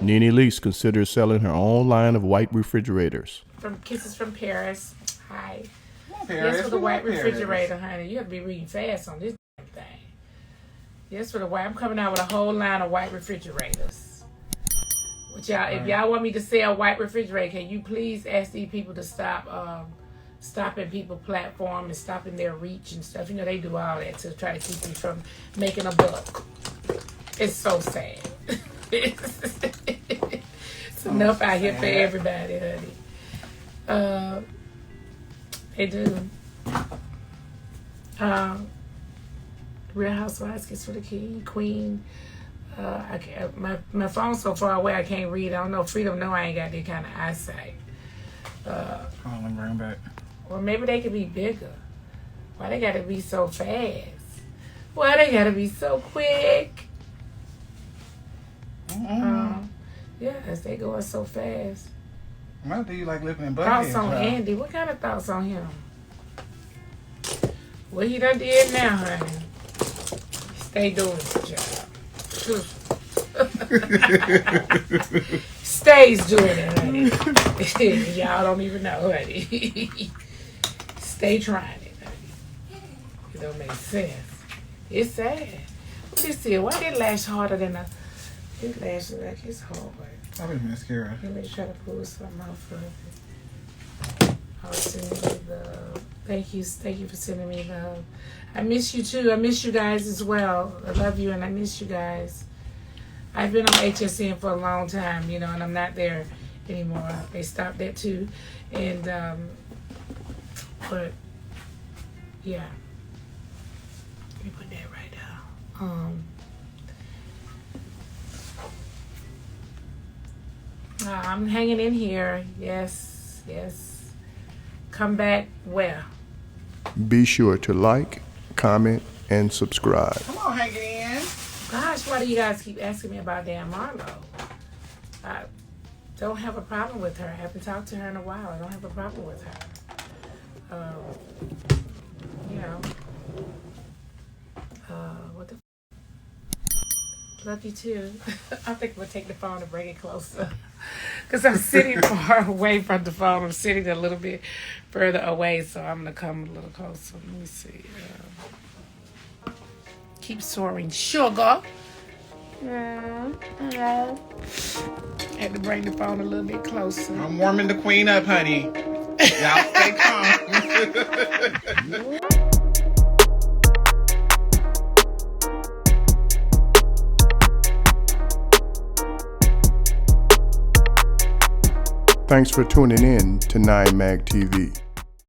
NeNe Lease considers selling her own line of white refrigerators. From Kisses from Paris. Hi. Paris, Yes, for the white Paris. refrigerator, honey. You have to be reading fast on this thing. Yes, for the white. I'm coming out with a whole line of white refrigerators. Which y'all, if y'all want me to sell white refrigerator, can you please ask these people to stop stopping people's platform and stopping their reach and stuff. You know, they do all that to try to keep you from making a buck. It's so sad. It's enough out here for everybody, honey. They do. Real Housewives gets for the queen. I can't, my phone's so far away I can't read. I don't know. Freedom know I ain't got that kind of eyesight. Let me bring back. Or maybe they could be bigger. Why they gotta be so fast? Why they gotta be so quick? Yes, they going so fast. How do you like living in Thoughts Buckhead? on Andy? What kind of thoughts on him? What he done did now, honey? Stay doing the job. Stays doing it, honey. Y'all don't even know, honey. Stay trying it, honey. It don't make sense. It's sad. What is it? Why did it lash harder than a... It lashes like it's hard. Probably mascara. Let me try to pull something out for it. I'll send you the... Thank you for sending me the... I miss you too. I miss you guys as well. I love you and I miss you guys. I've been on HSN for a long time, you know, and I'm not there anymore. They stopped that too. And, but, yeah. Let me put that right now. I'm hanging in here. Yes. Come back where? Be sure to like, comment, and subscribe. Come on, hang it in. Gosh, why do you guys keep asking me about Dan Marlowe? I don't have a problem with her. I haven't talked to her in a while. I don't have a problem with her. You know. What the love you too. I think we'll take the phone and bring it closer. Because I'm sitting far away from the phone. I'm sitting a little bit further away, so I'm going to come a little closer. Let me see. Keep soaring, sugar. Had to bring the phone a little bit closer. I'm warming the queen up, honey. Y'all stay calm. Thanks for tuning in to 9 Mag TV.